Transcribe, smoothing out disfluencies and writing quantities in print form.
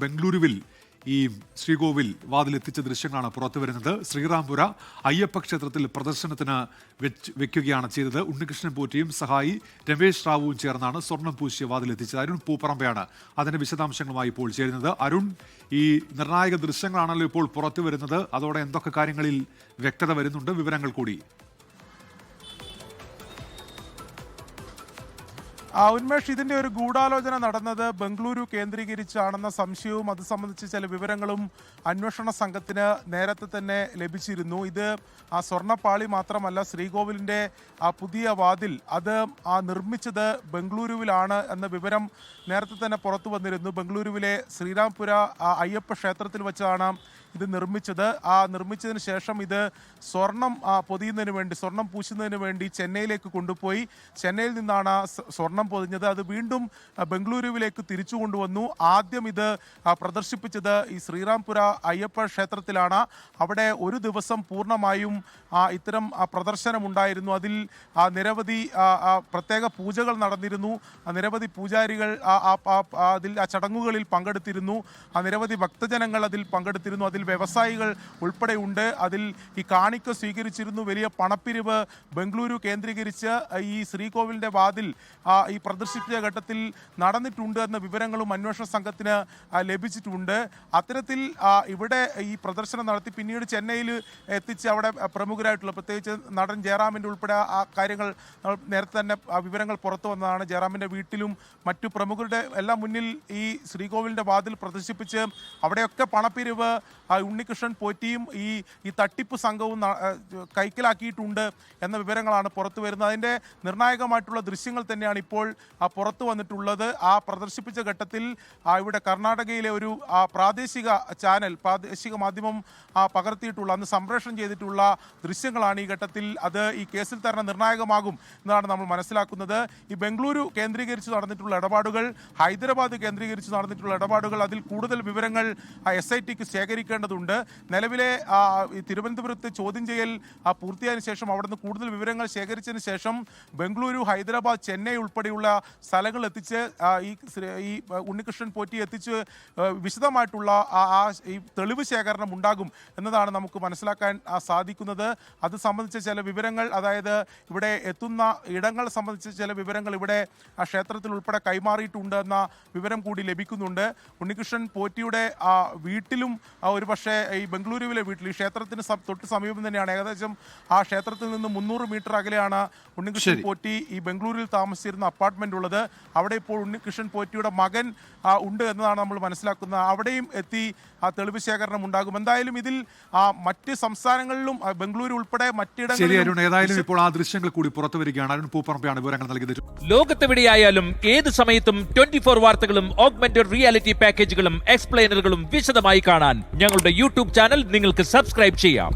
ബംഗളൂരുവിൽ ഈ ശ്രീകോവിൽ വാതിലെത്തിച്ച ദൃശ്യങ്ങളാണ് പുറത്തുവരുന്നത്. ശ്രീറാംപുര അയ്യപ്പ ക്ഷേത്രത്തിൽ പ്രദർശനത്തിന് വെക്കുകയാണ് ചെയ്തത്. ഉണ്ണികൃഷ്ണൻ പോറ്റിയും സഹായി രമേശ് റാവുവും ചേർന്നാണ് സ്വർണം പൂശിയ വാതിലെത്തിച്ചത്. അരുൺ പൂപ്പറമ്പയാണ് അതിന്റെ വിശദാംശങ്ങളുമായി ഇപ്പോൾ ചേരുന്നത്. അരുൺ, ഈ നിർണായക ദൃശ്യങ്ങളാണല്ലോ ഇപ്പോൾ പുറത്തുവരുന്നത്. അതോടെ എന്തൊക്കെ കാര്യങ്ങളിൽ വ്യക്തത വരുന്നുണ്ട്? വിവരങ്ങൾ കൂടി. ഉന്മേഷ്, ഇതിന്റെ ഒരു ഗൂഢാലോചന നടന്നത് ബംഗളൂരു കേന്ദ്രീകരിച്ചാണെന്ന സംശയവും അത് സംബന്ധിച്ച് ചില വിവരങ്ങളും അന്വേഷണ സംഘത്തിന് നേരത്തെ തന്നെ ലഭിച്ചിരുന്നു. ഇത് ആ സ്വർണ്ണപ്പാളി മാത്രമല്ല, ശ്രീകോവിലിന്റെ ആ പുതിയ വാതിൽ അത് നിർമ്മിച്ചത് ബംഗളൂരുവിലാണ് എന്ന വിവരം നേരത്തെ തന്നെ പുറത്തു വന്നിരുന്നു. ബംഗളൂരുവിലെ ശ്രീരാംപുര അയ്യപ്പ ക്ഷേത്രത്തിൽ വെച്ചാണ് ഇത് നിർമ്മിച്ചത്. നിർമ്മിച്ചതിന് ശേഷം ഇത് സ്വർണം പൊതിയുന്നതിന് വേണ്ടി, സ്വർണം പൂശുന്നതിന് വേണ്ടി ചെന്നൈയിലേക്ക് കൊണ്ടുപോയി. ചെന്നൈയിൽ നിന്നാണ് സ്വർണം പൊതിഞ്ഞത്. അത് വീണ്ടും ബംഗളൂരുവിലേക്ക് തിരിച്ചു കൊണ്ടുവന്നു. ആദ്യം ഇത് പ്രദർശിപ്പിച്ചത് ഈ ശ്രീറാംപുര അയ്യപ്പ ക്ഷേത്രത്തിലാണ്. അവിടെ ഒരു ദിവസം പൂർണ്ണമായും ഇത്തരം പ്രദർശനമുണ്ടായിരുന്നു. അതിൽ നിരവധി പ്രത്യേക പൂജകൾ നടന്നിരുന്നു. നിരവധി പൂജാരികൾ അതിൽ ആ ചടങ്ങുകളിൽ പങ്കെടുത്തിരുന്നു. നിരവധി ഭക്തജനങ്ങൾ അതിൽ പങ്കെടുത്തിരുന്നു. അതിൽ വ്യവസായികൾ ഉൾപ്പെടെയുണ്ട്. അതിൽ ഈ കാണിക്ക സ്വീകരിച്ചിരുന്നു. വലിയ പണപ്പിരിവ് ബംഗളൂരു കേന്ദ്രീകരിച്ച് ഈ ശ്രീകോവിലിന്റെ വാതിൽ ഈ പ്രദർശിപ്പിച്ച ഘട്ടത്തിൽ നടന്നിട്ടുണ്ട് എന്ന വിവരങ്ങളും അന്വേഷണ സംഘത്തിന് ലഭിച്ചിട്ടുണ്ട്. അത്തരത്തിൽ ഇവിടെ ഈ പ്രദർശനം നടത്തി പിന്നീട് ചെന്നൈയിൽ എത്തിച്ച് അവിടെ പ്രമുഖരായിട്ടുള്ള, പ്രത്യേകിച്ച് നടൻ ജയറാമിൻ്റെ ഉൾപ്പെടെ ആ കാര്യങ്ങൾ നേരത്തെ തന്നെ വിവരങ്ങൾ പുറത്തു വന്നതാണ്. ജയറാമിൻ്റെ വീട്ടിലും മറ്റു പ്രമുഖരുടെ എല്ലാം മുന്നിൽ ഈ ശ്രീകോവിലിന്റെ വാതിൽ പ്രദർശിപ്പിച്ച് അവിടെയൊക്കെ പണപ്പിരിവ് ഉണ്ണികൃഷ്ണൻ പോറ്റിയും ഈ തട്ടിപ്പ് സംഘവും കൈക്കലാക്കിയിട്ടുണ്ട് എന്ന വിവരങ്ങളാണ് പുറത്തു വരുന്നത്. അതിൻ്റെ നിർണായകമായിട്ടുള്ള ദൃശ്യങ്ങൾ തന്നെയാണ് ഇപ്പോൾ പുറത്തു വന്നിട്ടുള്ളത്. പ്രദർശിപ്പിച്ച ഘട്ടത്തിൽ ഇവിടെ കർണാടകയിലെ ഒരു പ്രാദേശിക ചാനൽ, പ്രാദേശിക മാധ്യമം പകർത്തിയിട്ടുള്ള, അന്ന് സംപ്രേഷണം ചെയ്തിട്ടുള്ള ദൃശ്യങ്ങളാണ് ഈ ഘട്ടത്തിൽ. അത് ഈ കേസിൽ തന്നെ നിർണായകമാകും എന്നാണ് നമ്മൾ മനസ്സിലാക്കുന്നത്. ഈ ബംഗളൂരു കേന്ദ്രീകരിച്ച് നടന്നിട്ടുള്ള ഇടപാടുകൾ, ഹൈദരാബാദ് കേന്ദ്രീകരിച്ച് നടന്നിട്ടുള്ള ഇടപാടുകൾ, അതിൽ കൂടുതൽ വിവരങ്ങൾ SITക്ക് ശേഖരിക്കേണ്ടതുണ്ട്. നിലവിലെ ഈ തിരുവനന്തപുരത്ത് ചോദ്യം ചെയ്യൽ പൂർത്തിയായതിനു ശേഷം അവിടുന്ന് കൂടുതൽ വിവരങ്ങൾ ശേഖരിച്ചതിന് ശേഷം ബംഗളൂരു, ഹൈദരാബാദ്, ചെന്നൈ ഉൾപ്പെടെയുള്ള സ്ഥലങ്ങൾ എത്തിച്ച് ഈ ഉണ്ണികൃഷ്ണൻ പോറ്റി എത്തിച്ച് വിശദമായിട്ടുള്ള ഈ തെളിവ് ശേഖരണം ഉണ്ടാകും എന്നതാണ് നമുക്ക് മനസ്സിലാക്കാൻ സാധിക്കുന്നത്. അത് സംബന്ധിച്ച ചില വിവരങ്ങൾ, അതായത് ഇവിടെ എത്തുന്ന ഇടങ്ങൾ സംബന്ധിച്ച ചില വിവരങ്ങൾ ഇവിടെ ക്ഷേത്രത്തിൽ ഉൾപ്പെടെ കൈമാറിയിട്ടുണ്ട് എന്ന വിവരം കൂടി ലഭിക്കുന്നുണ്ട്. ഉണ്ണികൃഷ്ണൻ പോറ്റിയുടെ വീട്ടിലും ഒരു പക്ഷേ ഈ ബംഗളൂരുവിലെ വീട്ടിൽ, ഈ ക്ഷേത്രത്തിന് തൊട്ട് സമീപം തന്നെയാണ്, ഏകദേശം ആ ക്ഷേത്രത്തിൽ നിന്ന് 300 മീറ്റർ അകലെയാണ് ഉണ്ണികൃഷ്ണൻ പോറ്റി ഈ ബംഗളൂരുവിൽ താമസിച്ചിരുന്ന അപ്പാർട്ട്മെന്റ് ഉള്ളത്. അവിടെ ഇപ്പോൾ ഉണ്ണികൃഷ്ണൻ പോറ്റിയുടെ മകൻ ഉണ്ട് എന്നതാണ് നമ്മൾ മനസ്സിലാക്കുന്നത്. അവിടെയും എത്തി തെളിവ് ശേഖരണം ഉണ്ടാകും. എന്തായാലും ഇതിൽ മറ്റ് സംസ്ഥാനങ്ങളിലും ബംഗളൂരു ഉൾപ്പെടെ മറ്റിടങ്ങളിലും ഏതായാലും ഇപ്പോൾ ആ ദൃശ്യങ്ങൾ കൂടി പുറത്തു വരികയാണ്. അരുൺ പൂപ്പറമ്പയാണ് വിവരങ്ങൾ നൽകിയത്. ലോകത്തെവിടെയായാലും ഏത് സമയത്തും 24 വാർത്തകളും ഓഗ്മെന്റഡ് റിയാലിറ്റി പാക്കേജുകളും എക്സ്പ്ലെയിനറുകളും വിശദമായി കാണാൻ ഞങ്ങളുടെ യൂട്യൂബ് ചാനൽ നിങ്ങൾക്ക് സബ്സ്ക്രൈബ് ചെയ്യാം.